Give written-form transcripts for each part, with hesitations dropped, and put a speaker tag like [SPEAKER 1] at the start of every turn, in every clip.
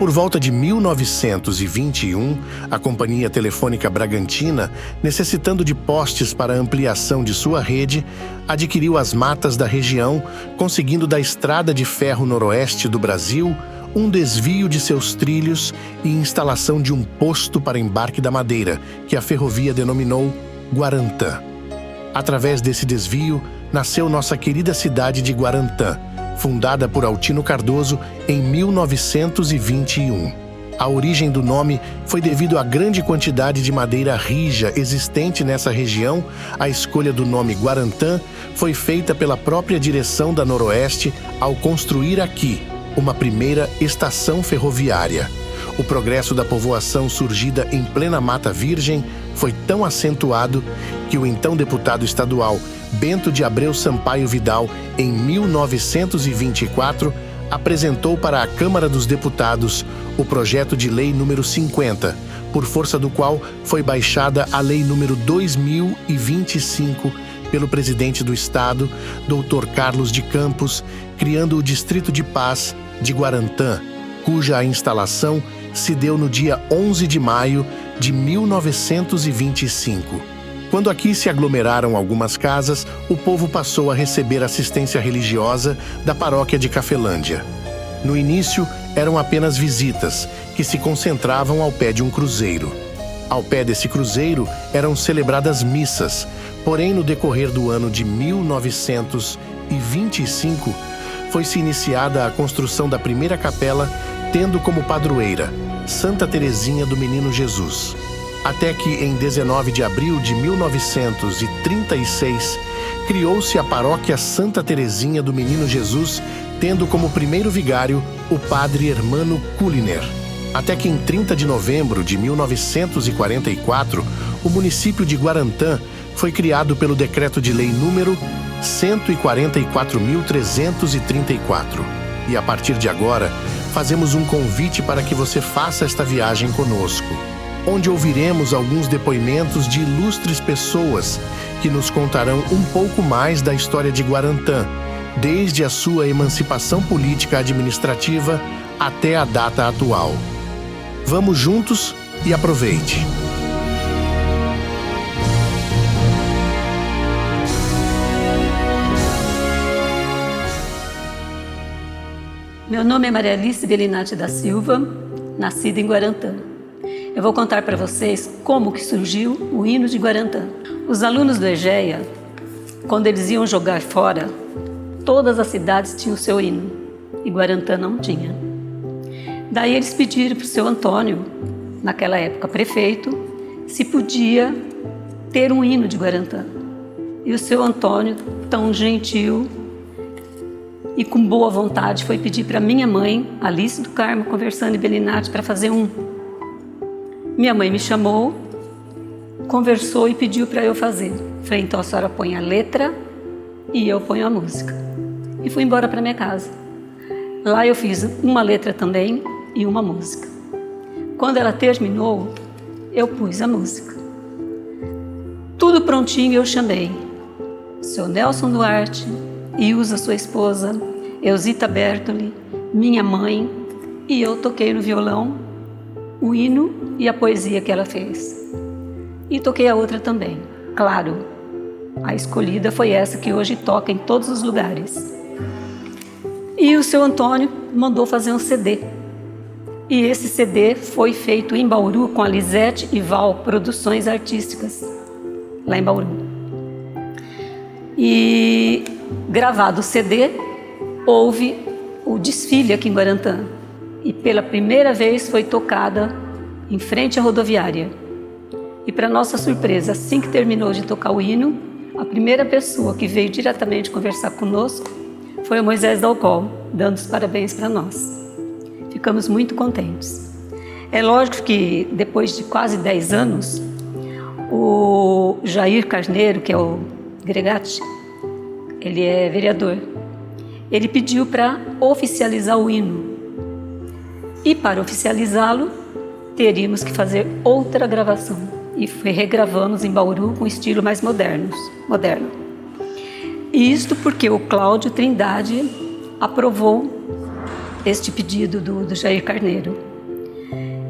[SPEAKER 1] Por volta de 1921, a Companhia Telefônica Bragantina, necessitando de postes para a ampliação de sua rede, adquiriu as matas da região, conseguindo da Estrada de Ferro Noroeste do Brasil um desvio de seus trilhos e instalação de um posto para embarque da madeira, que a ferrovia denominou Guarantã. Através desse desvio, nasceu nossa querida cidade de Guarantã, fundada por Altino Cardoso em 1921. A origem do nome foi devido à grande quantidade de madeira rija existente nessa região. A escolha do nome Guarantã foi feita pela própria direção da Noroeste ao construir aqui uma primeira estação ferroviária. O progresso da povoação surgida em plena Mata Virgem foi tão acentuado que o então deputado estadual Bento de Abreu Sampaio Vidal, em 1924, apresentou para a Câmara dos Deputados o projeto de lei número 50, por força do qual foi baixada a lei número 2025 pelo presidente do Estado, Dr. Carlos de Campos, criando o Distrito de Paz de Guarantã, cuja instalação se deu no dia 11 de maio de 1925. Quando aqui se aglomeraram algumas casas, o povo passou a receber assistência religiosa da paróquia de Cafelândia. No início, eram apenas visitas, que se concentravam ao pé de um cruzeiro. Ao pé desse cruzeiro eram celebradas missas, porém no decorrer do ano de 1925, foi-se iniciada a construção da primeira capela, tendo como padroeira Santa Teresinha do Menino Jesus. Até que, em 19 de abril de 1936, criou-se a paróquia Santa Teresinha do Menino Jesus, tendo como primeiro vigário o padre Hermano Culiner. Até que, em 30 de novembro de 1944, o município de Guarantã foi criado pelo decreto de lei número 144.334. E a partir de agora, fazemos um convite para que você faça esta viagem conosco, onde ouviremos alguns depoimentos de ilustres pessoas que nos contarão um pouco mais da história de Guarantã, desde a sua emancipação política administrativa até a data atual. Vamos juntos e aproveite!
[SPEAKER 2] Meu nome é Maria Alice Belinati da Silva, nascida em Guarantã. Eu vou contar para vocês como que surgiu o hino de Guarantã. Os alunos do EGEA, quando eles iam jogar fora, todas as cidades tinham o seu hino e Guarantã não tinha. Daí eles pediram para o seu Antônio, naquela época prefeito, se podia ter um hino de Guarantã. E o seu Antônio, tão gentil e com boa vontade, foi pedir para minha mãe, Alice do Carmo Conversando Belinati, para fazer um. Minha mãe me chamou, conversou e pediu para eu fazer. Falei, então a senhora põe a letra e eu ponho a música. E fui embora para minha casa. Lá eu fiz uma letra também e uma música. Quando ela terminou, eu pus a música. Tudo prontinho, eu chamei o seu Nelson Duarte, Ilza, sua esposa, Eusita Bertoli, minha mãe, e eu toquei no violão o hino e a poesia que ela fez. E toquei a outra também. Claro, a escolhida foi essa que hoje toca em todos os lugares. E o seu Antônio mandou fazer um CD. E esse CD foi feito em Bauru com a Lisete e Val Produções Artísticas, lá em Bauru. E gravado o CD, houve o desfile aqui em Guarantã. E pela primeira vez foi tocada em frente à rodoviária. E para nossa surpresa, assim que terminou de tocar o hino, a primeira pessoa que veio diretamente conversar conosco foi o Moisés Dalcol, dando os parabéns para nós. Ficamos muito contentes. É lógico que depois de quase 10 anos, o Jair Carneiro, que é o Gregatti, ele é vereador, ele pediu para oficializar o hino. E para oficializá-lo, teríamos que fazer outra gravação. E regravamos em Bauru com estilo mais moderno. Isto porque o Cláudio Trindade aprovou este pedido do Jair Carneiro.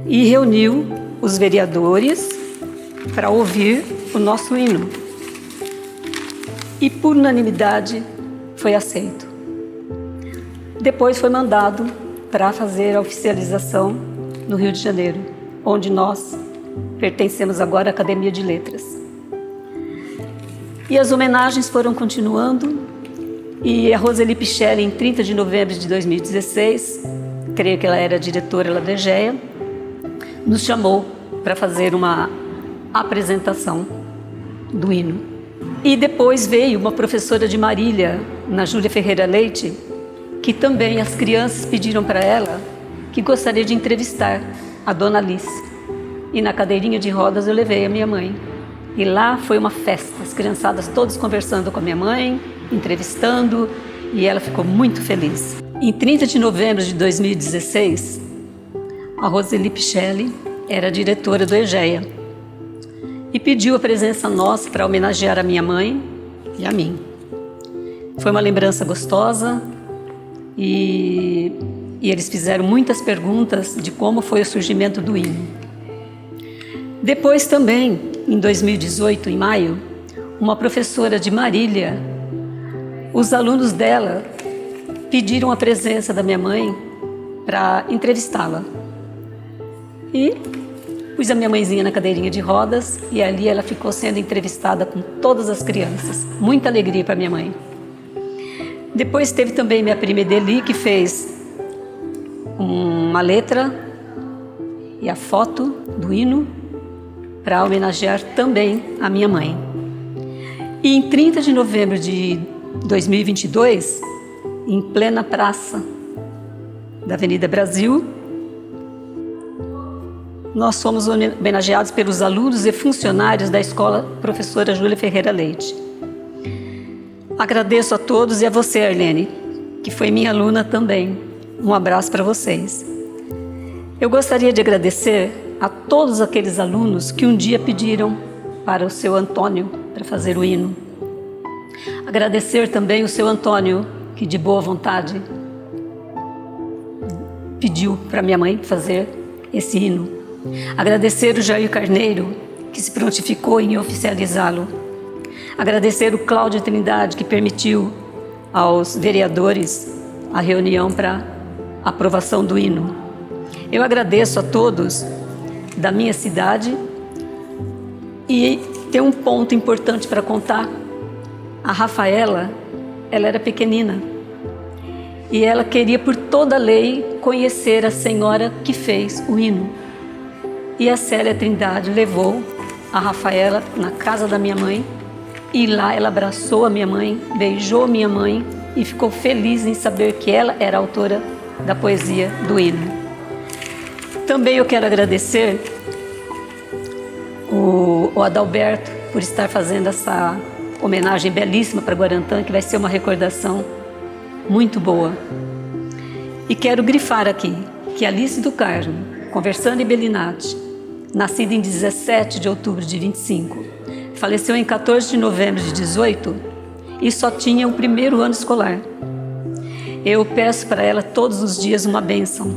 [SPEAKER 2] e reuniu os vereadores para ouvir o nosso hino. E por unanimidade foi aceito. Depois foi mandado para fazer a oficialização no Rio de Janeiro, onde nós pertencemos agora à Academia de Letras. E as homenagens foram continuando, e a Roseli Pichelli, em 30 de novembro de 2016, creio que ela era diretora lá da EGEA, nos chamou para fazer uma apresentação do hino. E depois veio uma professora de Marília, na Júlia Ferreira Leite, que também as crianças pediram para ela que gostaria de entrevistar a Dona Alice. E na cadeirinha de rodas eu levei a minha mãe. E lá foi uma festa, as criançadas todas conversando com a minha mãe, entrevistando, e ela ficou muito feliz. Em 30 de novembro de 2016, a Roseli Pichelli era diretora do EGEA e pediu a presença nossa para homenagear a minha mãe e a mim. Foi uma lembrança gostosa e eles fizeram muitas perguntas de como foi o surgimento do hino. Depois também, em 2018, em maio, uma professora de Marília, os alunos dela pediram a presença da minha mãe para entrevistá-la. E pus a minha mãezinha na cadeirinha de rodas e ali ela ficou sendo entrevistada com todas as crianças. Muita alegria para minha mãe. Depois teve também minha prima Edeli, que fez uma letra e a foto do hino para homenagear também a minha mãe. E em 30 de novembro de 2022, em plena praça da Avenida Brasil, nós fomos homenageados pelos alunos e funcionários da Escola Professora Júlia Ferreira Leite. Agradeço a todos e a você, Arlene, que foi minha aluna também. Um abraço para vocês. Eu gostaria de agradecer a todos aqueles alunos que um dia pediram para o seu Antônio para fazer o hino. Agradecer também o seu Antônio, que de boa vontade pediu para minha mãe fazer esse hino. Agradecer o Jair Carneiro, que se prontificou em oficializá-lo. Agradecer o Cláudio Trindade, que permitiu aos vereadores a reunião para aprovação do hino. Eu agradeço a todos da minha cidade e tem um ponto importante para contar. A Rafaela, ela era pequenina e ela queria por toda a lei conhecer a senhora que fez o hino. E a Célia Trindade levou a Rafaela na casa da minha mãe e lá ela abraçou a minha mãe, beijou a minha mãe e ficou feliz em saber que ela era a autora da poesia do hino. Também eu quero agradecer o Adalberto por estar fazendo essa homenagem belíssima para Guarantã, que vai ser uma recordação muito boa. E quero grifar aqui que Alice do Carmo, Conversando em Bellinati, nascida em 17 de outubro de 25, faleceu em 14 de novembro de 18 e só tinha o primeiro ano escolar. Eu peço para ela todos os dias uma bênção.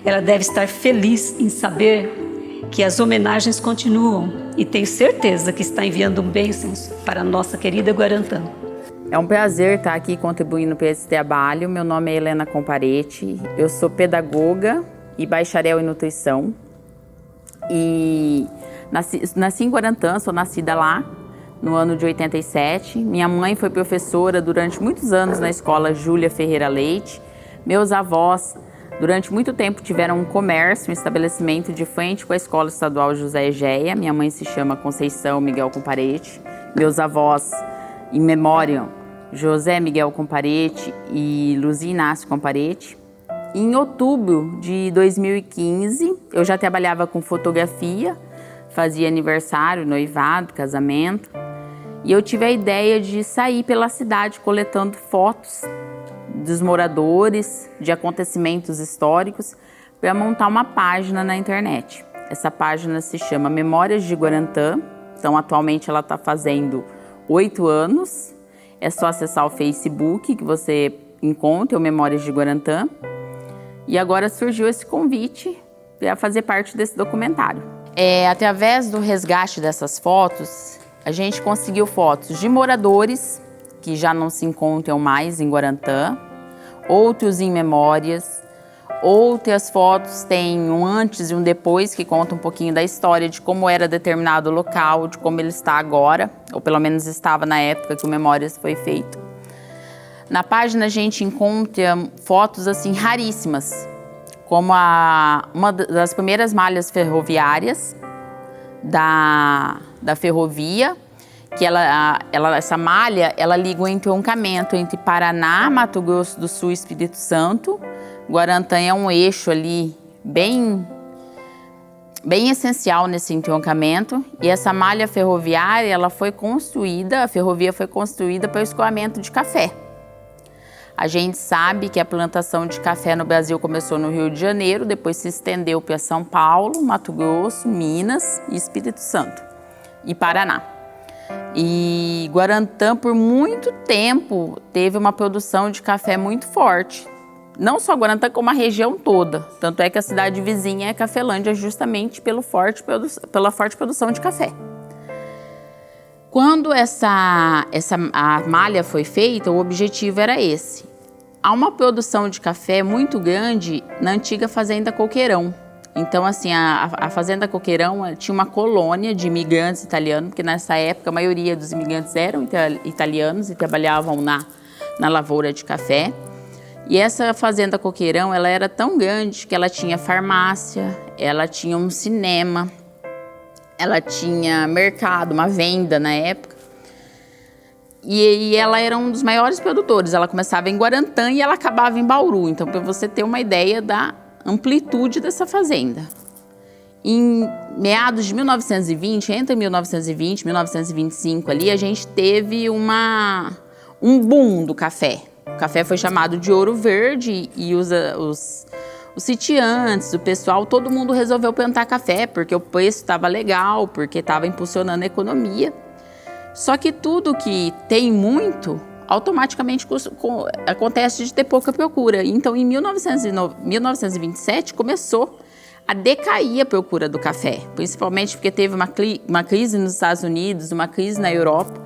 [SPEAKER 2] Ela deve estar feliz em saber que as homenagens continuam e tenho certeza que está enviando bênçãos para a nossa querida Guarantã.
[SPEAKER 3] É um prazer estar aqui contribuindo para esse trabalho. Meu nome é Helena Comparete, eu sou pedagoga e bacharel em nutrição. E nasci em Guarantã, sou nascida lá no ano de 87. Minha mãe foi professora durante muitos anos na escola Júlia Ferreira Leite. Meus avós, durante muito tempo, tiveram um comércio, um estabelecimento de frente com a Escola Estadual José Egeia. Minha mãe se chama Conceição Miguel Comparete. Meus avós, em memória, José Miguel Comparete e Luzia Inácio Comparete. Em outubro de 2015, eu já trabalhava com fotografia, fazia aniversário, noivado, casamento. E eu tive a ideia de sair pela cidade coletando fotos dos moradores, de acontecimentos históricos, para montar uma página na internet. Essa página se chama Memórias de Guarantã. Então, atualmente ela está fazendo 8 anos. É só acessar o Facebook que você encontra o Memórias de Guarantã. E agora surgiu esse convite para fazer parte desse documentário. Através do resgate dessas fotos, a gente conseguiu fotos de moradores que já não se encontram mais em Guarantã, outros em memórias, outras fotos têm um antes e um depois que contam um pouquinho da história de como era determinado local, de como ele está agora, ou pelo menos estava na época que o Memórias foi feito. Na página a gente encontra fotos assim raríssimas, como uma das primeiras malhas ferroviárias da ferrovia, que essa malha ela liga o entroncamento entre Paraná, Mato Grosso do Sul e Espírito Santo. Guarantã é um eixo ali bem essencial nesse entroncamento, e essa malha ferroviária a ferrovia foi construída para o escoamento de café. A gente sabe que a plantação de café no Brasil começou no Rio de Janeiro, depois se estendeu para São Paulo, Mato Grosso, Minas e Espírito Santo e Paraná. E Guarantã, por muito tempo, teve uma produção de café muito forte. Não só Guarantã, como a região toda. Tanto é que a cidade vizinha é Cafelândia, justamente pela forte produção de café. Quando a malha foi feita, o objetivo era esse. Há uma produção de café muito grande na antiga Fazenda Coqueirão. Então, assim, a Fazenda Coqueirão tinha uma colônia de imigrantes italianos, porque nessa época a maioria dos imigrantes eram italianos e trabalhavam na lavoura de café. E essa Fazenda Coqueirão, ela era tão grande que ela tinha farmácia, ela tinha um cinema, ela tinha mercado, uma venda na época. E ela era um dos maiores produtores. Ela começava em Guarantã e ela acabava em Bauru. Então, para você ter uma ideia da amplitude dessa fazenda. Em meados de 1920, entre 1920 e 1925 ali, a gente teve um boom do café. O café foi chamado de ouro verde e os sitiantes, o pessoal, todo mundo resolveu plantar café porque o preço estava legal, porque estava impulsionando a economia. Só que tudo que tem muito, automaticamente acontece de ter pouca procura. Então, em 1927, começou a decair a procura do café, principalmente porque teve uma crise nos Estados Unidos, uma crise na Europa.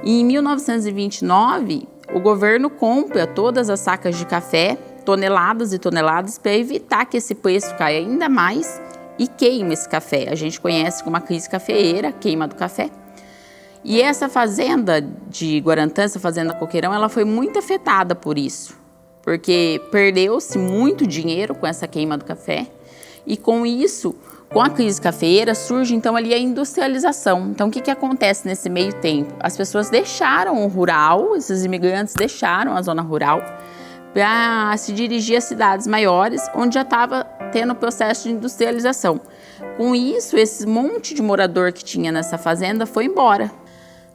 [SPEAKER 3] E em 1929, o governo compra todas as sacas de café, toneladas e toneladas, para evitar que esse preço caia ainda mais e queime esse café. A gente conhece como uma crise cafeeira, queima do café. E essa fazenda de Guarantã, essa fazenda Coqueirão, ela foi muito afetada por isso, porque perdeu-se muito dinheiro com essa queima do café e com isso, com a crise cafeeira, surge então ali a industrialização. Então o que acontece nesse meio tempo? As pessoas deixaram o rural, esses imigrantes deixaram a zona rural para se dirigir a cidades maiores, onde já estava tendo o processo de industrialização. Com isso, esse monte de morador que tinha nessa fazenda foi embora.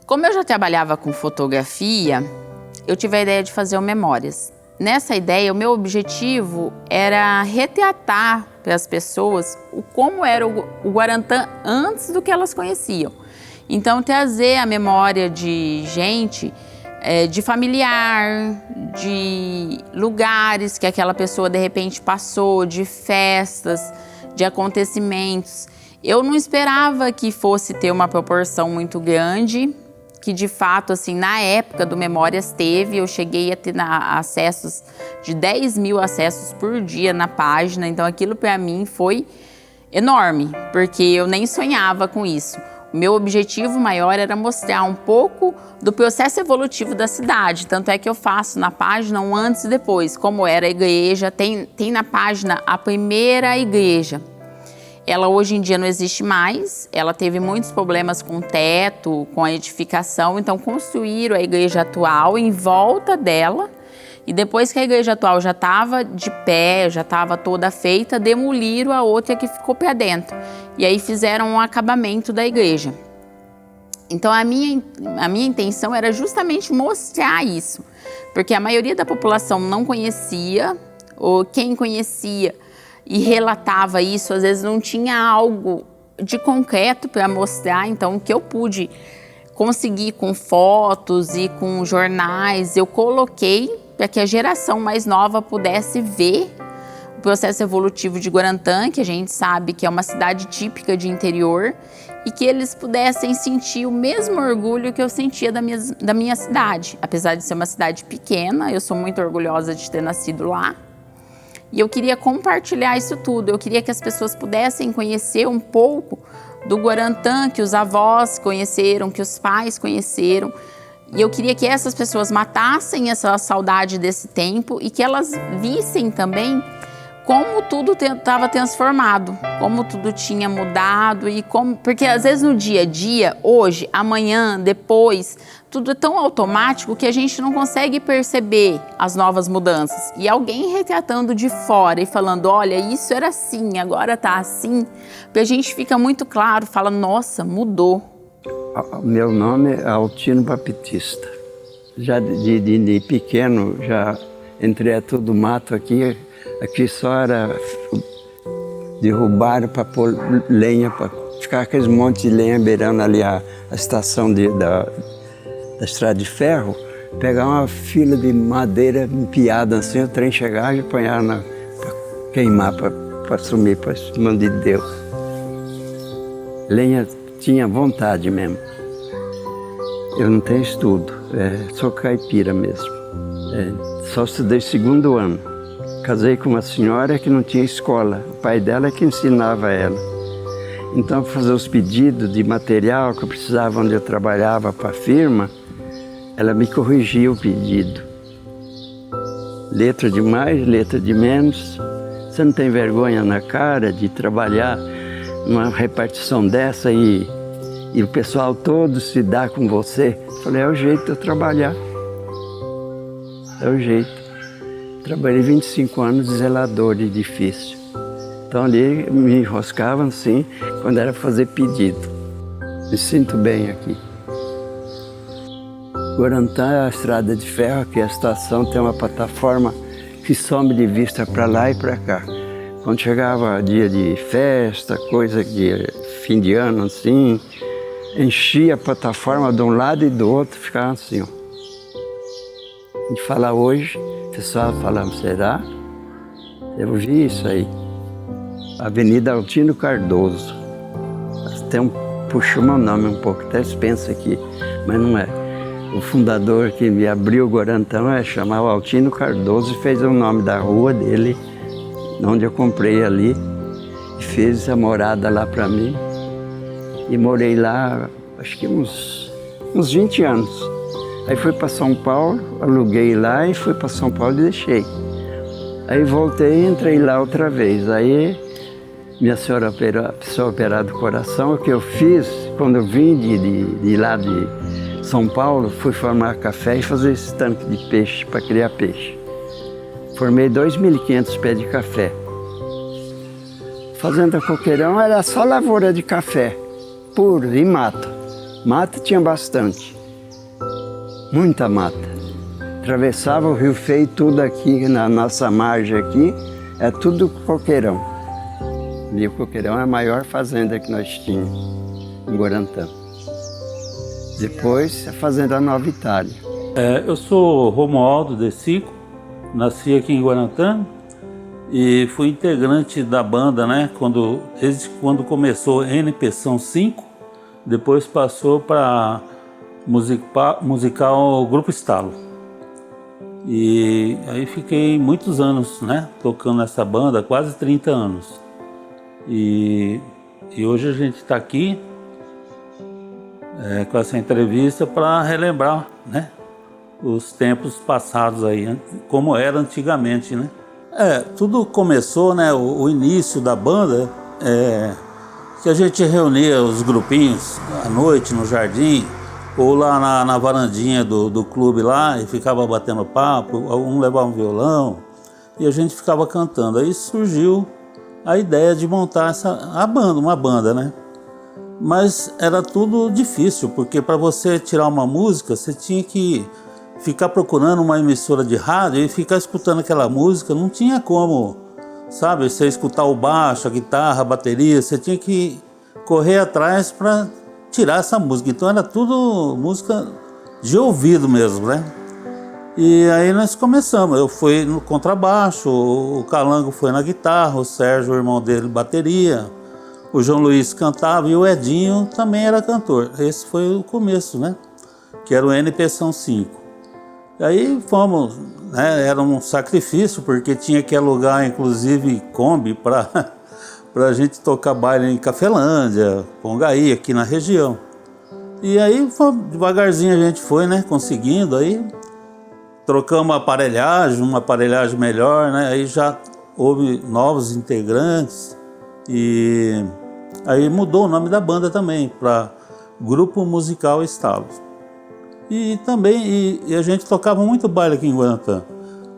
[SPEAKER 3] Como eu já trabalhava com fotografia, eu tive a ideia de fazer o Memórias. Nessa ideia, o meu objetivo era retratar para as pessoas como era o Guarantã antes do que elas conheciam. Então, trazer a memória de gente, de familiar, de lugares que aquela pessoa de repente passou, de festas, de acontecimentos. Eu não esperava que fosse ter uma proporção muito grande, que de fato, assim, na época do Memórias teve, eu cheguei a ter acessos de 10 mil acessos por dia na página, então aquilo para mim foi enorme, porque eu nem sonhava com isso. O meu objetivo maior era mostrar um pouco do processo evolutivo da cidade, tanto é que eu faço na página um antes e depois, como era a igreja, tem na página a primeira igreja. Ela hoje em dia não existe mais, ela teve muitos problemas com o teto, com a edificação, então construíram a igreja atual em volta dela e depois que a igreja atual já estava de pé, já estava toda feita, demoliram a outra que ficou para dentro e aí fizeram um acabamento da igreja. Então a minha intenção era justamente mostrar isso, porque a maioria da população não conhecia, ou quem conhecia e relatava isso, às vezes não tinha algo de concreto para mostrar. Então o que eu pude conseguir com fotos e com jornais, eu coloquei para que a geração mais nova pudesse ver processo evolutivo de Guarantã, que a gente sabe que é uma cidade típica de interior, e que eles pudessem sentir o mesmo orgulho que eu sentia da minha cidade. Apesar de ser uma cidade pequena, eu sou muito orgulhosa de ter nascido lá. E eu queria compartilhar isso tudo, eu queria que as pessoas pudessem conhecer um pouco do Guarantã, que os avós conheceram, que os pais conheceram. E eu queria que essas pessoas matassem essa saudade desse tempo e que elas vissem também como tudo estava transformado, como tudo tinha mudado e como... Porque às vezes no dia a dia, hoje, amanhã, depois, tudo é tão automático que a gente não consegue perceber as novas mudanças. E alguém retratando de fora e falando, olha, isso era assim, agora tá assim, porque a gente fica muito claro, fala, nossa, mudou.
[SPEAKER 4] Meu nome é Altino Baptista. Já de pequeno, já entrei a todo mato aqui. Aqui só era derrubar para pôr lenha, para ficar aqueles montes de lenha beirando ali a estação da estrada de ferro. Pegar uma fila de madeira empiada assim, o trem chegava e apanhar para queimar, para sumir, para cima de Deus. Lenha tinha vontade mesmo. Eu não tenho estudo, sou caipira mesmo. Só estudei segundo ano. Casei com uma senhora que não tinha escola, o pai dela é que ensinava ela. Então, para fazer os pedidos de material que eu precisava onde eu trabalhava para a firma, ela me corrigia o pedido. Letra de mais, letra de menos. Você não tem vergonha na cara de trabalhar numa repartição dessa e o pessoal todo se dá com você? Eu falei, é o jeito de eu trabalhar. É o jeito. Trabalhei 25 anos de zelador de edifício. Então ali me enroscavam assim, quando era fazer pedido. Me sinto bem aqui. Guarantã é a estrada de ferro, aqui a estação tem uma plataforma que some de vista para lá e para cá. Quando chegava dia de festa, coisa de fim de ano assim, enchia a plataforma de um lado e do outro, ficava assim, ó. A gente fala hoje, o pessoal fala, será? Eu vi isso aí. Avenida Altino Cardoso. Puxou meu nome um pouco, até se pensa aqui, mas não é. O fundador que me abriu o Guarantã chamava Altino Cardoso e fez o nome da rua dele, onde eu comprei ali, e fez a morada lá para mim. E morei lá, acho que uns 20 anos. Aí fui para São Paulo, aluguei lá e fui para São Paulo e deixei. Aí voltei e entrei lá outra vez. Aí minha senhora precisou operar do coração. O que eu fiz, quando eu vim de lá de São Paulo, fui formar café e fazer esse tanque de peixe, para criar peixe. Formei 2.500 pés de café. Fazenda Coqueirão era só lavoura de café, puro, e mata. Mata tinha bastante. Muita mata. Atravessava o Rio Feio, tudo aqui na nossa margem aqui, é tudo coqueirão. E o coqueirão é a maior fazenda que nós tínhamos, em Guarantã. Depois, a fazenda Nova Itália.
[SPEAKER 5] Eu sou Romualdo De Sico, nasci aqui em Guarantã e fui integrante da banda, né? Desde quando começou NP São 5, depois passou para musical Grupo Estalo. E aí fiquei muitos anos, né, tocando nessa banda, quase 30 anos. E hoje a gente está aqui com essa entrevista para relembrar, né, os tempos passados aí, como era antigamente, né. Tudo começou, né, o início da banda, que a gente reunia os grupinhos à noite no jardim, ou lá na varandinha do clube lá, e ficava batendo papo, um levava um violão, e a gente ficava cantando. Aí surgiu a ideia de montar uma banda, né? Mas era tudo difícil, porque para você tirar uma música, você tinha que ficar procurando uma emissora de rádio e ficar escutando aquela música, não tinha como, sabe? Você escutar o baixo, a guitarra, a bateria, você tinha que correr atrás para tirar essa música. Então era tudo música de ouvido mesmo, né? E aí nós começamos, eu fui no contrabaixo, o Calango foi na guitarra, o Sérgio, o irmão dele, bateria, o João Luiz cantava e o Edinho também era cantor. Esse foi o começo, né? Que era o NP São 5. E aí fomos, né? Era um sacrifício, porque tinha que alugar, inclusive, Kombi para a gente tocar baile em Cafelândia, Pongaí, aqui na região. E aí, devagarzinho a gente foi, né? Conseguindo, aí trocamos uma aparelhagem melhor, né? Aí já houve novos integrantes e aí mudou o nome da banda também para Grupo Musical Estalo. E também a gente tocava muito baile aqui em Guarantã.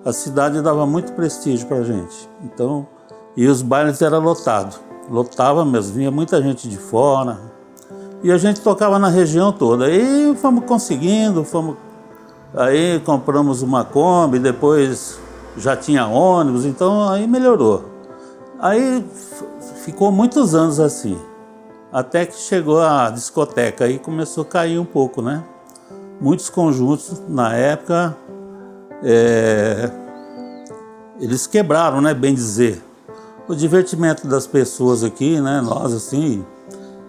[SPEAKER 5] A cidade dava muito prestígio pra gente. Então, e os bailes eram lotados. Lotava mesmo, vinha muita gente de fora. E a gente tocava na região toda. Aí fomos conseguindo, aí compramos uma Kombi, depois já tinha ônibus, então aí melhorou. Aí ficou muitos anos assim, até que chegou a discoteca, aí começou a cair um pouco, né? Muitos conjuntos, na época, eles quebraram, né, bem dizer. O divertimento das pessoas aqui, né, nós assim,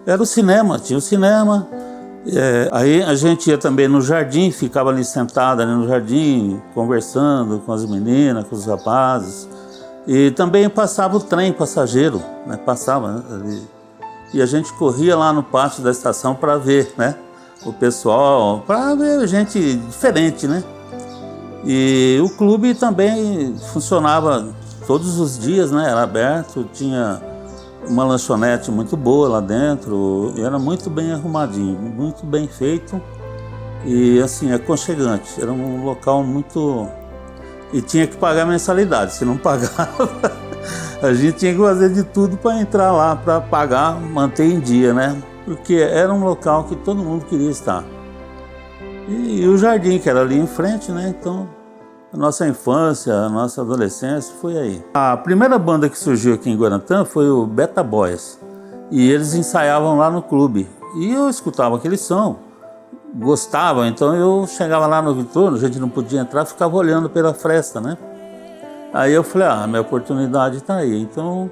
[SPEAKER 5] era o cinema, tinha o cinema. Aí a gente ia também no jardim, ficava ali sentada ali no jardim, conversando com as meninas, com os rapazes. E também passava o trem passageiro, né? Passava, né? E a gente corria lá no pátio da estação para ver, né? O pessoal, para ver gente diferente, né? E o clube também funcionava todos os dias, né? Era aberto, tinha uma lanchonete muito boa lá dentro, era muito bem arrumadinho, muito bem feito e assim, aconchegante. Era um local muito... E tinha que pagar mensalidade, se não pagava, a gente tinha que fazer de tudo para entrar lá, para pagar, manter em dia, né? Porque era um local que todo mundo queria estar. E o jardim, que era ali em frente, né? Então, a nossa infância, a nossa adolescência foi aí. A primeira banda que surgiu aqui em Guarantã foi o Beta Boys. E eles ensaiavam lá no clube. E eu escutava aquele som, gostava, então eu chegava lá no Vitorno, a gente não podia entrar, ficava olhando pela fresta, né? Aí eu falei, minha oportunidade está aí. Então,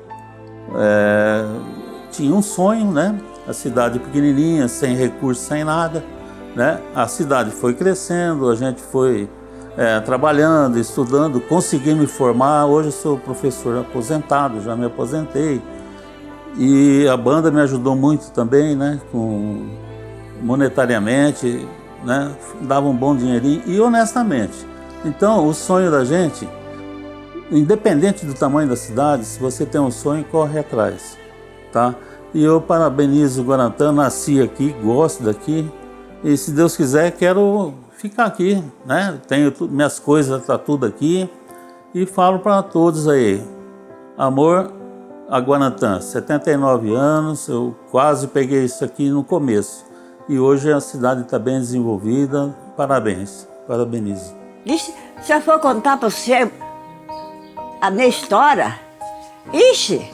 [SPEAKER 5] tinha um sonho, né? A cidade pequenininha, sem recursos, sem nada, né? A cidade foi crescendo, a gente foi trabalhando, estudando, consegui me formar. Hoje eu sou professor aposentado, já me aposentei. E a banda me ajudou muito também, né? Monetariamente, né? Dava um bom dinheirinho e honestamente. Então, o sonho da gente, independente do tamanho da cidade, se você tem um sonho, corre atrás, tá? E eu parabenizo o Guarantã, nasci aqui, gosto daqui e se Deus quiser quero ficar aqui, né? Tenho minhas coisas, tá tudo aqui e falo para todos aí, amor a Guarantã, 79 anos, eu quase peguei isso aqui no começo e hoje a cidade está bem desenvolvida, parabéns, parabenizo.
[SPEAKER 6] Se eu for contar para você a minha história, ixi,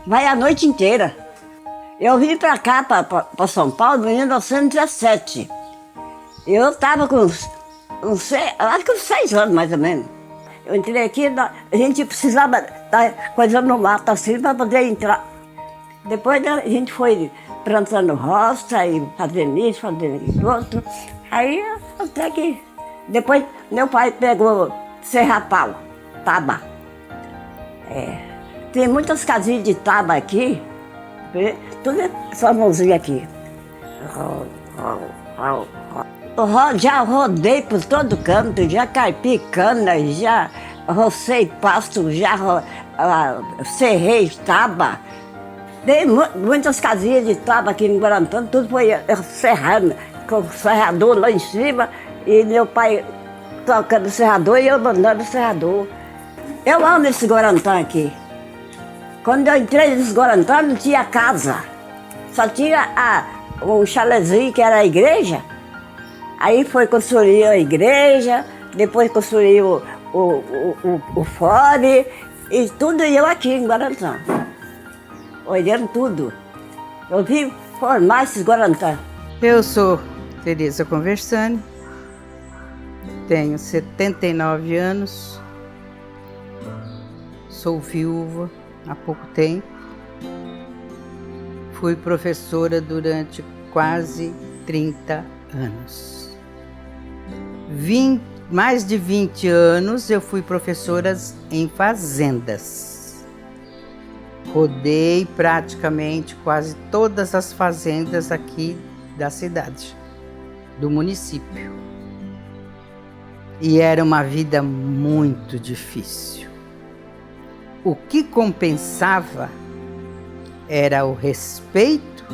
[SPEAKER 6] vai a noite inteira. Eu vim para cá, para São Paulo, em 1917. Eu estava com acho que uns 6 anos, mais ou menos. Eu entrei aqui, a gente precisava estar coisando no mato assim para poder entrar. Depois a gente foi plantando roça e fazendo isso, fazendo outro. Aí até que... Depois meu pai pegou serrapau, taba. Tem muitas casinhas de taba aqui, tudo é famosinho aqui. Já rodei por todo canto, já carpi cana, já rocei pasto, já serrei taba. Tem muitas casinhas de taba aqui em Guarantã, tudo foi serrando, com o serrador lá em cima, e meu pai tocando o serrador e eu mandando o serrador. Eu amo esse Guarantã aqui. Quando eu entrei nesse Guarantã não tinha casa, só tinha um chalezinho que era a igreja. Aí foi construir a igreja, depois construiu o fore e tudo eu aqui em Guarantã. Olhando tudo. Eu vim formar esses Guarantã.
[SPEAKER 7] Eu sou Tereza Conversani, Tenho 79 anos, sou viúva há pouco tempo, fui professora durante quase 30 anos. Mais de 20 anos eu fui professora em fazendas. Rodei praticamente quase todas as fazendas aqui da cidade, do município. E era uma vida muito difícil. O que compensava era o respeito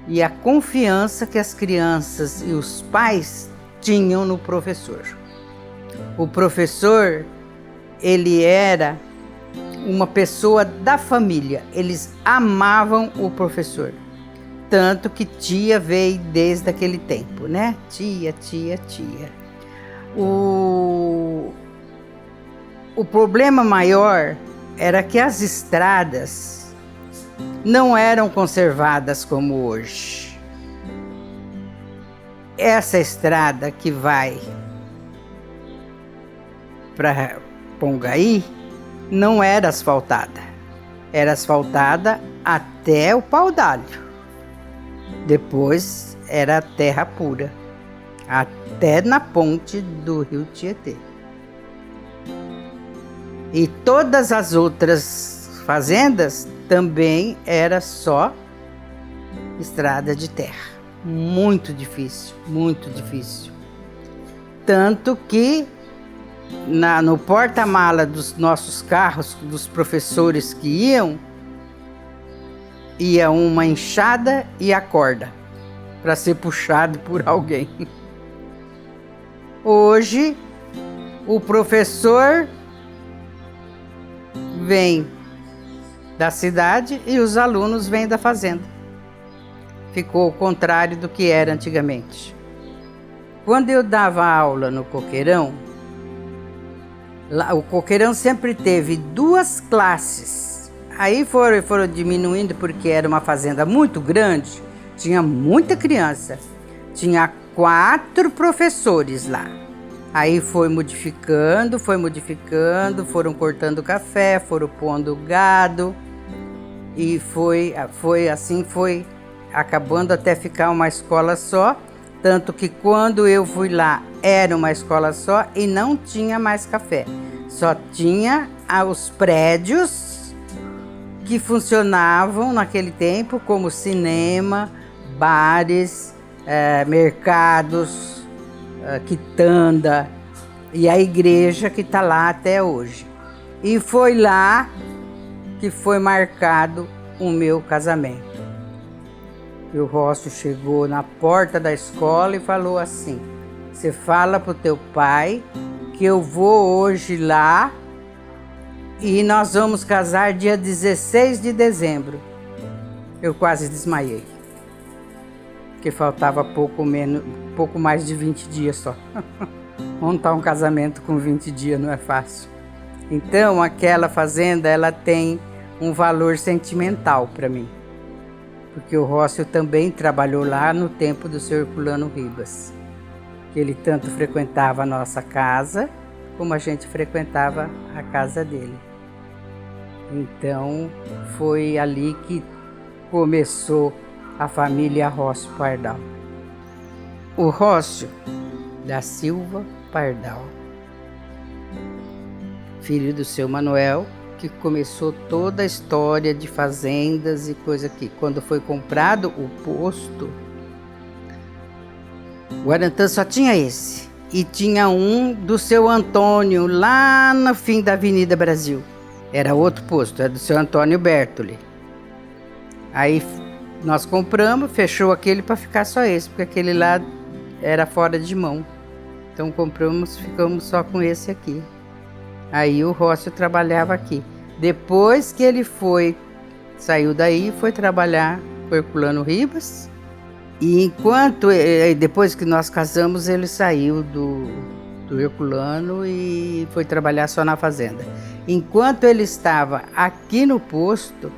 [SPEAKER 7] e a confiança que as crianças e os pais tinham no professor. O professor, ele era uma pessoa da família, eles amavam o professor. Tanto que tia veio desde aquele tempo, né? Tia. O problema maior era que as estradas não eram conservadas como hoje. Essa estrada que vai para Pongaí não era asfaltada. Era asfaltada até o Pau d'Alho. Depois era terra pura, até na ponte do rio Tietê. E todas as outras fazendas também era só estrada de terra. Muito difícil, muito difícil. Tanto que no porta-mala dos nossos carros, dos professores que ia uma enxada e a corda para ser puxado por alguém. Hoje, o professor vem da cidade e os alunos vêm da fazenda. Ficou o contrário do que era antigamente. Quando eu dava aula no Coqueirão, o Coqueirão sempre teve 2 classes. Aí foram diminuindo porque era uma fazenda muito grande, tinha muita criança. Tinha 4 professores lá. Aí foi modificando, foram cortando café, foram pondo gado. E foi acabando até ficar uma escola só. Tanto que quando eu fui lá, era uma escola só e não tinha mais café. Só tinha os prédios que funcionavam naquele tempo como cinema, bares, mercados, quitanda e a igreja que está lá até hoje. E foi lá que foi marcado o meu casamento. E o Rócio chegou na porta da escola e falou assim: você fala pro teu pai que eu vou hoje lá e nós vamos casar dia 16 de dezembro. Eu quase desmaiei, porque faltava pouco mais de 20 dias só. Montar um casamento com 20 dias não é fácil. Então aquela fazenda, ela tem um valor sentimental para mim, porque o Rócio também trabalhou lá no tempo do Sr. Herculano Ribas, que ele tanto frequentava a nossa casa, como a gente frequentava a casa dele. Então, foi ali que começou a família Rócio Pardal. O Rócio da Silva Pardal, filho do seu Manuel, que começou toda a história de fazendas e coisa aqui. Quando foi comprado o posto, Guarantã só tinha esse. E tinha um do seu Antônio, lá no fim da Avenida Brasil. Era outro posto, era do seu Antônio Bertoli. Aí nós compramos, fechou aquele para ficar só esse, porque aquele lá era fora de mão. Então compramos, ficamos só com esse aqui. Aí o Rócio trabalhava aqui. Depois que ele saiu daí, foi trabalhar com o Herculano Ribas. E depois que nós casamos, ele saiu do Herculano e foi trabalhar só na fazenda. Enquanto ele estava aqui no posto,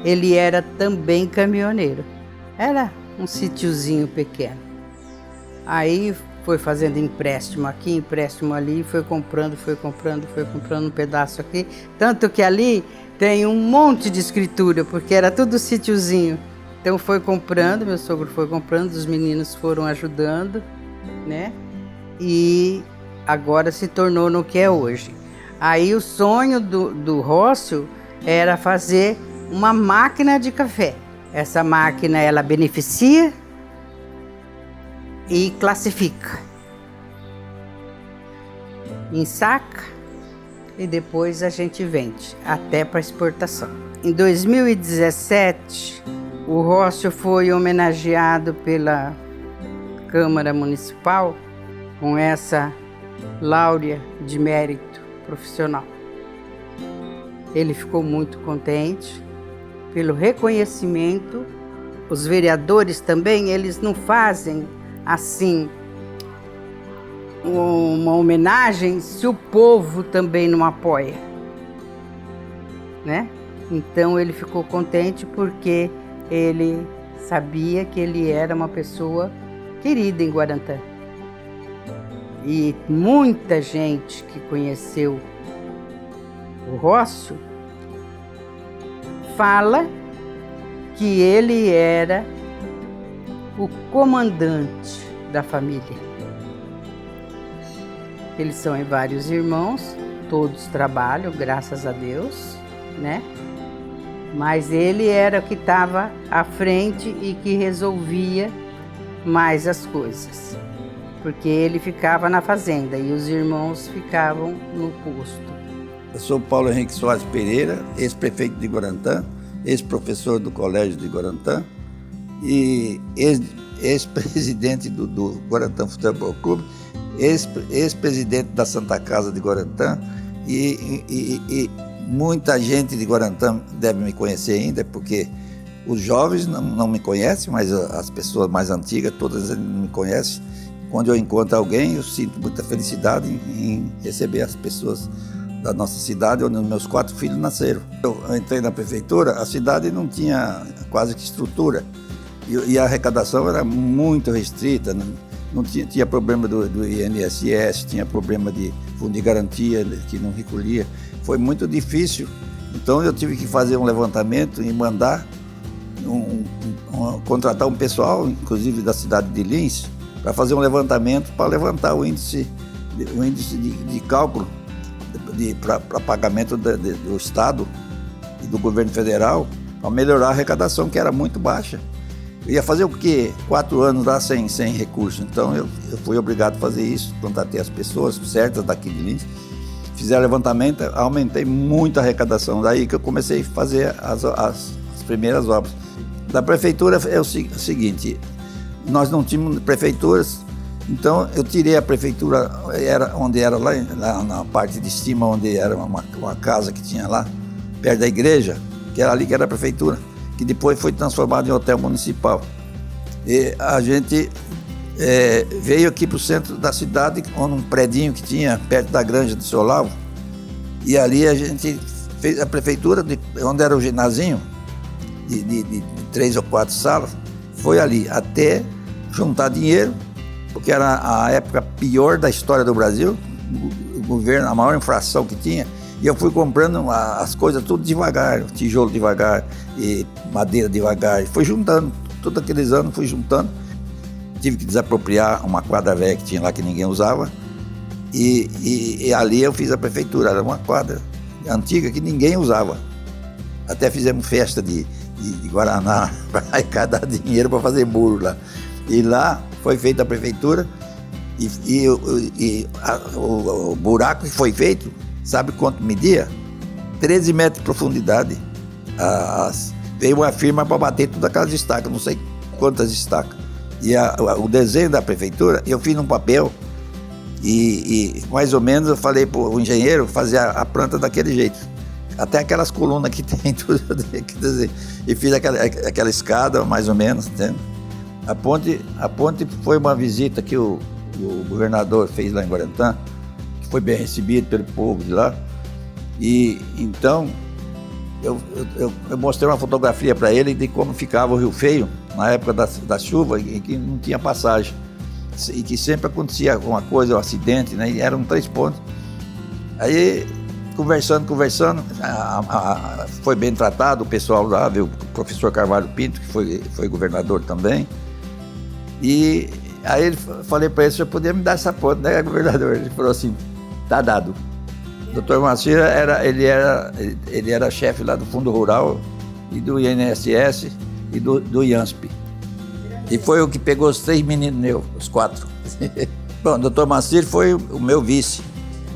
[SPEAKER 7] ele era também caminhoneiro. Era um sítiozinho pequeno. Aí foi fazendo empréstimo aqui, empréstimo ali, foi comprando um pedaço aqui. Tanto que ali tem um monte de escritura, porque era tudo sítiozinho. Então foi comprando, meu sogro foi comprando, os meninos foram ajudando, né? E agora se tornou no que é hoje. Aí o sonho do Rócio era fazer uma máquina de café. Essa máquina, ela beneficia e classifica. Ensaca e depois a gente vende, até para exportação. Em 2017, o Rócio foi homenageado pela Câmara Municipal com essa Laurea de Mérito Profissional. Ele ficou muito contente pelo reconhecimento. Os vereadores também, eles não fazem assim uma homenagem se o povo também não apoia, né? Então ele ficou contente porque ele sabia que ele era uma pessoa querida em Guarantã. E muita gente que conheceu o Rócio fala que ele era o comandante da família. Eles são em vários irmãos, todos trabalham, graças a Deus, né? Mas ele era o que estava à frente e que resolvia mais as coisas, porque ele ficava na fazenda e os irmãos ficavam no posto.
[SPEAKER 8] Eu sou Paulo Henrique Soares Pereira, ex-prefeito de Guarantã, ex-professor do Colégio de Guarantã e ex-presidente do Guarantã Futebol Clube, ex-presidente da Santa Casa de Guarantã e muita gente de Guarantã deve me conhecer ainda, porque os jovens não me conhecem, mas as pessoas mais antigas, todas eles me conhecem. Quando eu encontro alguém, eu sinto muita felicidade em receber as pessoas da nossa cidade, onde meus 4 filhos nasceram. Eu entrei na prefeitura, a cidade não tinha quase que estrutura e a arrecadação era muito restrita, não tinha problema do INSS, tinha problema de fundo de garantia que não recolhia. Foi muito difícil, então eu tive que fazer um levantamento e mandar contratar um pessoal, inclusive da cidade de Lins, para fazer um levantamento para levantar o índice de cálculo para pagamento do Estado e do governo federal, para melhorar a arrecadação, que era muito baixa. Eu ia fazer o quê? 4 anos lá sem recurso. Então eu fui obrigado a fazer isso, contatei as pessoas certas daqui de Lins, fizeram levantamento, aumentei muito a arrecadação. Daí que eu comecei a fazer as primeiras obras. Da prefeitura é o seguinte, nós não tínhamos prefeituras, então eu tirei a prefeitura, onde era lá na parte de cima, onde era uma casa que tinha lá, perto da igreja, que era ali que era a prefeitura, que depois foi transformado em hotel municipal. E a gente veio aqui para o centro da cidade, num predinho que tinha perto da granja do Seu Olavo, e ali a gente fez a prefeitura, onde era o ginasinho, de 3 ou 4 salas, foi ali até juntar dinheiro, porque era a época pior da história do Brasil, o governo, a maior inflação que tinha, e eu fui comprando as coisas tudo devagar, tijolo devagar, e madeira devagar, fui juntando, todos aqueles anos fui juntando, tive que desapropriar uma quadra velha que tinha lá que ninguém usava, e ali eu fiz a prefeitura, era uma quadra antiga que ninguém usava, até fizemos festa de Guaraná para arrecadar dinheiro para fazer bolo lá. E lá foi feita a prefeitura o buraco que foi feito, sabe quanto media? 13 metros de profundidade. Veio uma firma para bater todas aquelas estacas, não sei quantas estacas. E o desenho da prefeitura, eu fiz num papel e mais ou menos eu falei para o engenheiro fazer a planta daquele jeito. Até aquelas colunas que tem, tudo que desenho. E fiz aquela escada, mais ou menos, entende? A ponte foi uma visita que o governador fez lá em Guarantã, que foi bem recebido pelo povo de lá. E então eu mostrei uma fotografia para ele de como ficava o Rio Feio na época da chuva, em que não tinha passagem. e que sempre acontecia alguma coisa, um acidente, né? E eram 3 pontos. Aí, conversando, foi bem tratado o pessoal lá, viu? O professor Carvalho Pinto, que foi governador também. E aí falei para ele, o senhor podia me dar essa ponte, né, governador? Ele falou assim, tá dado. O Dr. Moacir ele era chefe lá do Fundo Rural e do INSS e do IANSP. E foi o que pegou os 3 meninos meus, os 4. Bom, o Dr. Moacir foi o meu vice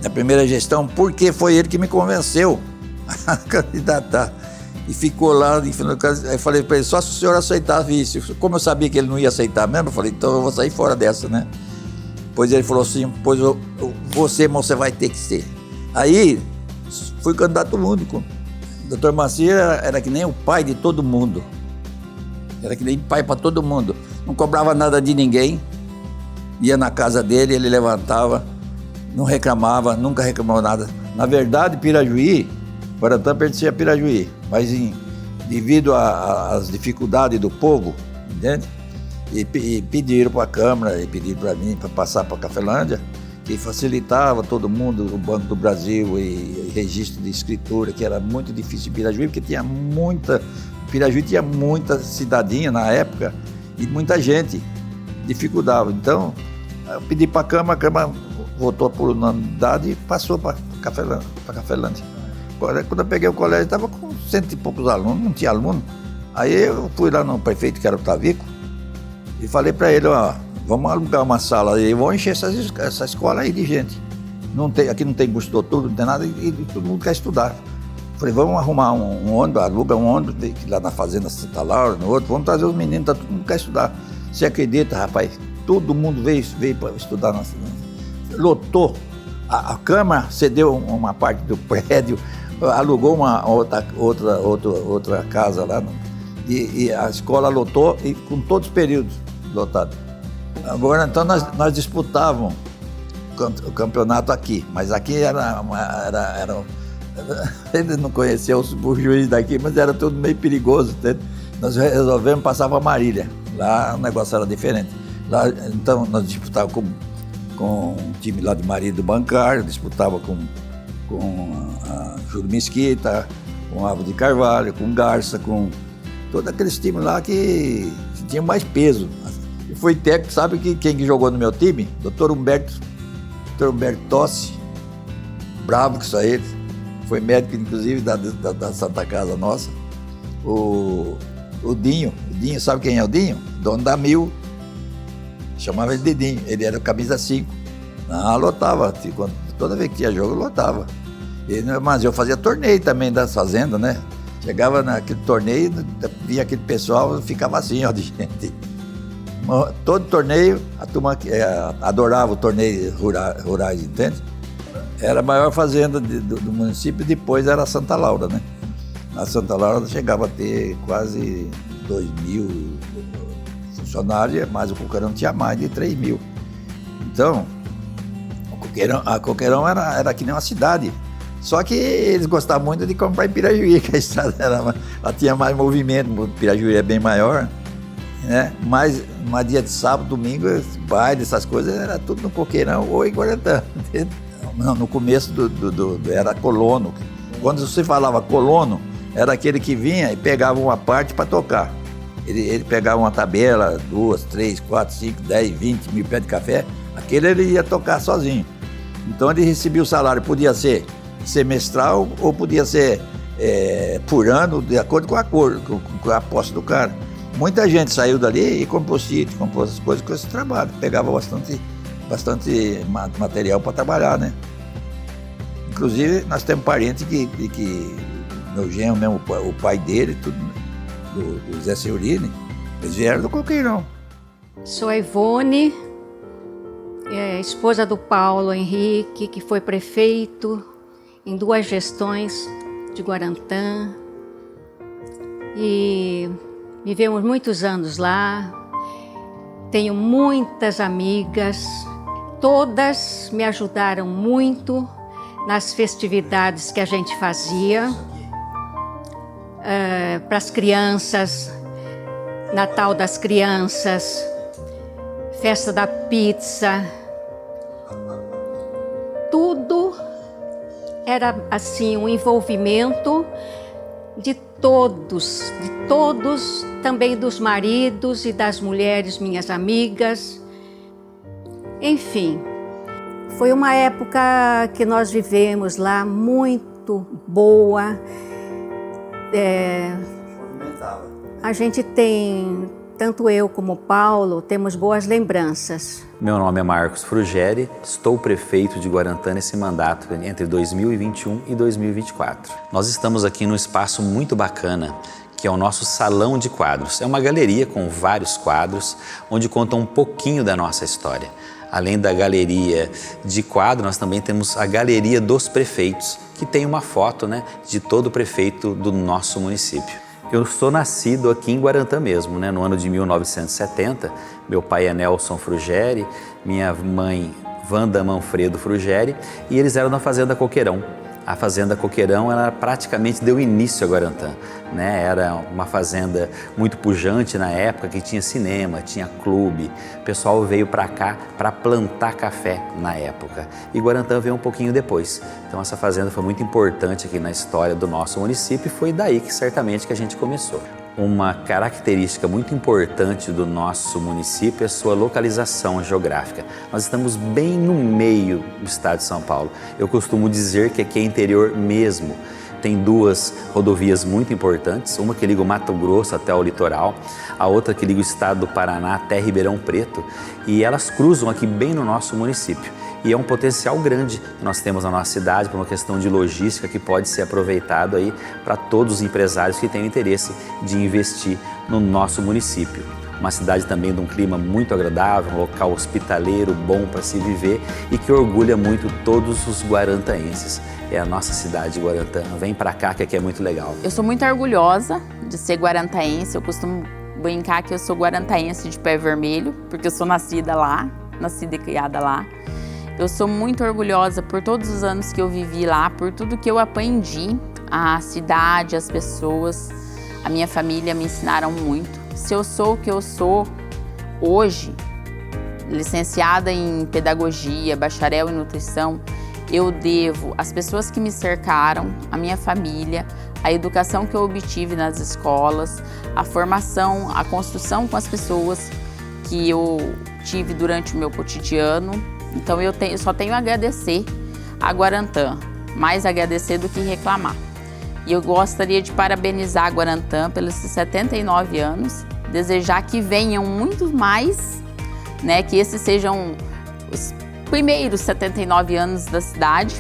[SPEAKER 8] na primeira gestão, porque foi ele que me convenceu a candidatar. E ficou lá, aí eu falei para ele, só se o senhor aceitar vice. Como eu sabia que ele não ia aceitar mesmo, eu falei, então eu vou sair fora dessa, né? Pois ele falou assim, pois você vai ter que ser. Aí, fui candidato único. O Dr. Moacir era que nem o pai de todo mundo. Era que nem pai para todo mundo. Não cobrava nada de ninguém. Ia na casa dele, ele levantava, não reclamava, nunca reclamou nada. Na verdade, Pirajuí, Guarantã pertencia a Pirajuí, mas devido às dificuldades do povo, entende? E pediram para a Câmara, e pediram para mim para passar para a Cafelândia, que facilitava todo mundo, o Banco do Brasil e registro de escritura, que era muito difícil em Pirajuí, porque Pirajuí tinha muita cidadinha na época e muita gente dificultava. Então, eu pedi para a Câmara votou por unanimidade e passou para Cafelândia. Quando eu peguei o colégio, estava com 100 e poucos alunos, não tinha aluno. Aí eu fui lá no prefeito, que era o Tavico, e falei para ele, ó, vamos alugar uma sala aí, vamos encher essa escola aí de gente. Aqui não tem curso doutor, não tem nada, e todo mundo quer estudar. Falei, vamos arrumar um ônibus, aluga um ônibus, lá na Fazenda Santa Laura, no outro, vamos trazer os meninos, todo mundo quer estudar. Você acredita, rapaz? Todo mundo veio para estudar na cidade. Lotou. A Câmara cedeu uma parte do prédio, alugou uma outra casa lá, e a escola lotou, e com todos os períodos lotados. Agora, então, nós disputávamos o campeonato aqui, mas aqui era eles não conheciam o juiz daqui, mas era tudo meio perigoso, entende? Nós resolvemos passar para Marília, lá o negócio era diferente. Lá, então, nós disputávamos com um time lá de Marília do Bancário, disputava com a Júlio Mesquita, com Ávila de Carvalho, com Garça, com todos aqueles times lá que tinham mais peso. E foi técnico, sabe quem que jogou no meu time? Dr. Humberto Tossi, bravo com isso aí, foi médico inclusive da Santa Casa nossa. O Dinho, sabe quem é o Dinho? Dono da Mil, chamava ele de Dinho, ele era camisa 5. Lotava, toda vez que tinha jogo, lotava. Mas eu fazia torneio também das fazendas, né? Chegava naquele torneio, via aquele pessoal, ficava assim, ó, de gente. Todo torneio, a turma adorava o torneio rurais, entende? Era a maior fazenda do município, depois era a Santa Laura, né? A Santa Laura chegava a ter quase 2.000 funcionários, mas o Coqueirão tinha mais de 3.000. Então, a Coqueirão era que nem uma cidade. Só que eles gostavam muito de comprar em Pirajuí, que a estrada ela tinha mais movimento, Pirajuí é bem maior, né? Mas dia de sábado, domingo, baile, essas coisas, era tudo no Coqueirão ou em Guarantã. Não, no começo era colono. Quando você falava colono, era aquele que vinha e pegava uma parte para tocar. Ele pegava uma tabela, 2, 3, 4, 5, 10, 20 mil pés de café, aquele ele ia tocar sozinho. Então ele recebia o salário, podia ser semestral ou podia ser por ano, de acordo com a posse do cara. Muita gente saiu dali e comprou sítio, comprou essas coisas com esse trabalho, pegava bastante material para trabalhar, né? Inclusive, nós temos parentes que meu genro mesmo, o pai dele, tudo, do Zé Seurini, eles vieram do Coqueirão.
[SPEAKER 9] Sou a Ivone, esposa do Paulo Henrique, que foi prefeito em 2 gestões de Guarantã. E vivemos muitos anos lá. Tenho muitas amigas, todas me ajudaram muito nas festividades que a gente fazia. Para as crianças, Natal das Crianças, festa da pizza, tudo era assim um envolvimento de todos, também dos maridos e das mulheres, minhas amigas. Enfim, foi uma época que nós vivemos lá muito boa. A gente tem, tanto eu como o Paulo, temos boas lembranças.
[SPEAKER 10] Meu nome é Marcos Frugeri, estou prefeito de Guarantã nesse mandato entre 2021 e 2024. Nós estamos aqui num espaço muito bacana, que é o nosso Salão de Quadros. É uma galeria com vários quadros, onde conta um pouquinho da nossa história. Além da galeria de quadro, nós também temos a Galeria dos Prefeitos, que tem uma foto, né, de todo prefeito do nosso município. Eu sou nascido aqui em Guarantã mesmo, né, no ano de 1970. Meu pai é Nelson Frugeri, minha mãe Wanda Manfredo Frugeri, e eles eram na Fazenda Coqueirão. A Fazenda Coqueirão, ela praticamente deu início a Guarantã, né? Era uma fazenda muito pujante na época, que tinha cinema, tinha clube. O pessoal veio para cá para plantar café na época. E Guarantã veio um pouquinho depois. Então essa fazenda foi muito importante aqui na história do nosso município e foi daí que certamente que a gente começou. Uma característica muito importante do nosso município é a sua localização geográfica. Nós estamos bem no meio do estado de São Paulo. Eu costumo dizer que aqui é interior mesmo. Tem duas rodovias muito importantes, uma que liga o Mato Grosso até o litoral, a outra que liga o estado do Paraná até Ribeirão Preto, e elas cruzam aqui bem no nosso município. E é um potencial grande que nós temos na nossa cidade por uma questão de logística que pode ser aproveitado aí para todos os empresários que têm interesse de investir no nosso município. Uma cidade também de um clima muito agradável, um local hospitaleiro, bom para se viver e que orgulha muito todos os guarantaenses. É a nossa cidade de Guarantã. Vem para cá que aqui é muito legal.
[SPEAKER 3] Eu sou muito orgulhosa de ser guarantaense. Eu costumo brincar que eu sou guarantaense de pé vermelho, porque eu sou nascida lá, nascida e criada lá. Eu sou muito orgulhosa por todos os anos que eu vivi lá, por tudo que eu aprendi. A cidade, as pessoas, a minha família me ensinaram muito. Se eu sou o que eu sou hoje, licenciada em pedagogia, bacharel em nutrição, eu devo às pessoas que me cercaram, a minha família, a educação que eu obtive nas escolas, a formação, a construção com as pessoas que eu tive durante o meu cotidiano. Então eu só tenho a agradecer a Guarantã, mais agradecer do que reclamar. E eu gostaria de parabenizar a Guarantã pelos 79 anos, desejar que venham muitos mais, né, que esses sejam os primeiros 79 anos da cidade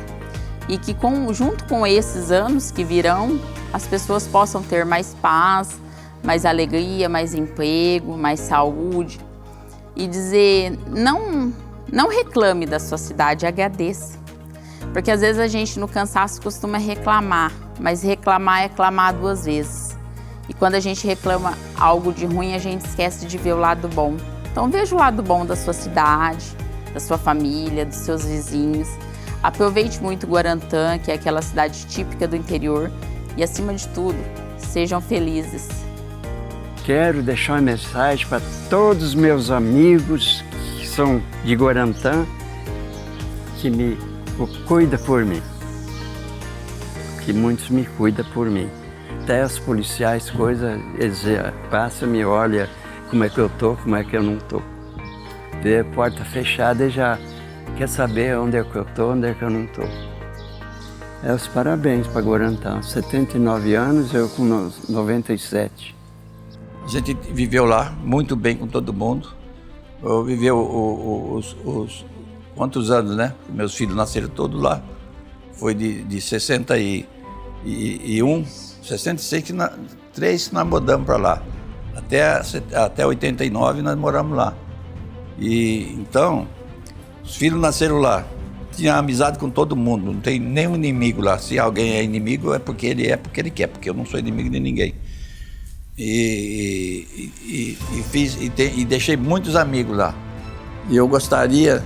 [SPEAKER 3] e que junto com esses anos que virão, as pessoas possam ter mais paz, mais alegria, mais emprego, mais saúde e dizer, não reclame da sua cidade, agradeça. Porque às vezes a gente no cansaço costuma reclamar, mas reclamar é clamar duas vezes. E quando a gente reclama algo de ruim, a gente esquece de ver o lado bom. Então veja o lado bom da sua cidade, da sua família, dos seus vizinhos. Aproveite muito Guarantã, que é aquela cidade típica do interior. E acima de tudo, sejam felizes.
[SPEAKER 4] Quero deixar uma mensagem para todos os meus amigos que são de Guarantã, que me cuida por mim, que muitos me cuidam por mim. Até os policiais, eles passam, me olham como é que eu tô, como é que eu não tô. Vê a porta fechada e já quer saber onde é que eu tô, onde é que eu não tô. Os parabéns para Guarantã, 79 anos, eu com 97.
[SPEAKER 8] A gente viveu lá muito bem com todo mundo. Eu vivi os quantos anos, né? Meus filhos nasceram todos lá. Foi de 61, 66 que três que nós mudamos para lá. Até 89 nós moramos lá. E então, os filhos nasceram lá. Tinha amizade com todo mundo, não tem nenhum inimigo lá. Se alguém é inimigo é porque ele quer, porque eu não sou inimigo de ninguém. E deixei muitos amigos lá. E eu gostaria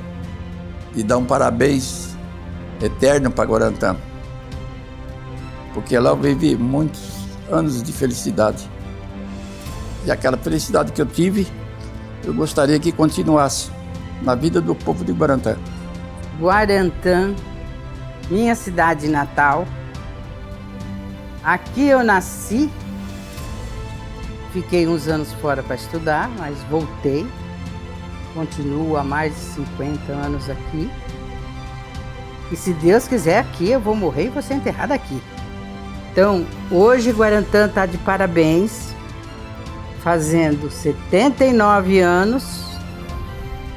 [SPEAKER 8] de dar um parabéns eterno para Guarantã, porque lá eu vivi muitos anos de felicidade. E aquela felicidade que eu tive, eu gostaria que continuasse na vida do povo de Guarantã.
[SPEAKER 7] Guarantã, minha cidade natal. Aqui eu nasci, fiquei uns anos fora para estudar, mas voltei. Continuo há mais de 50 anos aqui. E se Deus quiser, aqui eu vou morrer e vou ser enterrada aqui. Então, hoje Guarantã está de parabéns, fazendo 79 anos,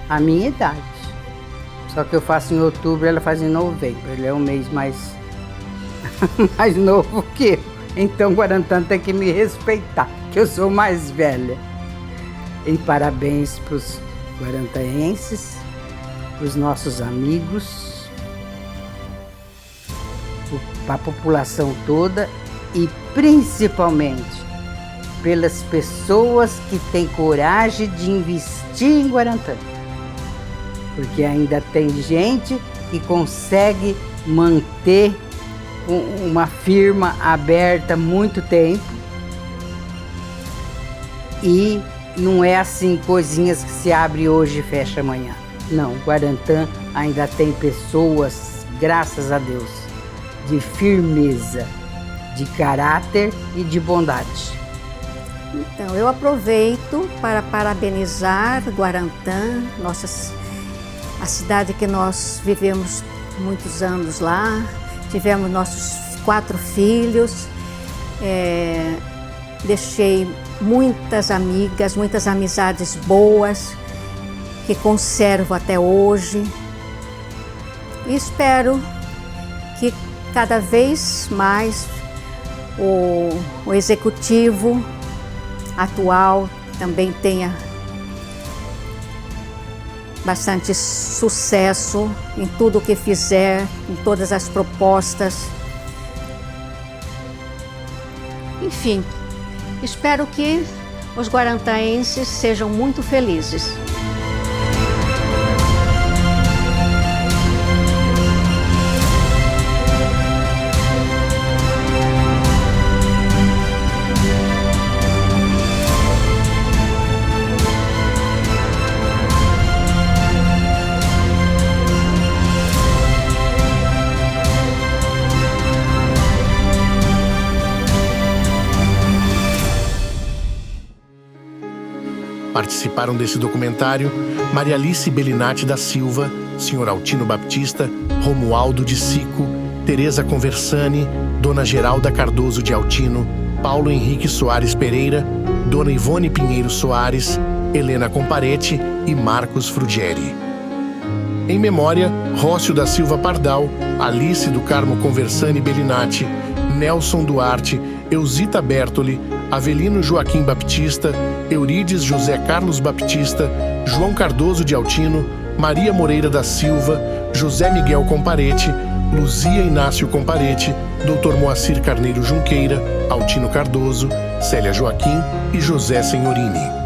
[SPEAKER 7] a minha idade. Só que eu faço em outubro, ela faz em novembro. Ele é um mês mais novo que eu. Então Guarantã tem que me respeitar, que eu sou mais velha. E parabéns para os guarantaenses, para os nossos amigos, para a população toda e principalmente pelas pessoas que têm coragem de investir em Guarantã. Porque ainda tem gente que consegue manter uma firma aberta há muito tempo e não é assim coisinhas que se abre hoje e fecha amanhã. Não, Guarantã ainda tem pessoas, graças a Deus, de firmeza, de caráter e de bondade.
[SPEAKER 9] Então, eu aproveito para parabenizar Guarantã, a cidade que nós vivemos muitos anos lá, tivemos nossos 4 filhos, deixei muitas amigas, muitas amizades boas que conservo até hoje. E espero que cada vez mais o executivo atual também tenha bastante sucesso em tudo o que fizer, em todas as propostas. Enfim, espero que os guarantaenses sejam muito felizes.
[SPEAKER 1] Participaram desse documentário Maria Alice Bellinati da Silva, Sr. Altino Baptista, Romualdo de Sico, Tereza Conversani, Dona Geralda Cardoso de Altino, Paulo Henrique Soares Pereira, Dona Ivone Pinheiro Soares, Helena Comparete e Marcos Frugieri. Em memória, Rócio da Silva Pardal, Alice do Carmo Conversani Bellinati, Nelson Duarte, Eusita Bertoli, Avelino Joaquim Baptista, Eurides José Carlos Baptista, João Cardoso de Altino, Maria Moreira da Silva, José Miguel Comparete, Luzia Inácio Comparete, Dr. Moacir Carneiro Junqueira, Altino Cardoso, Célia Joaquim e José Senhorini.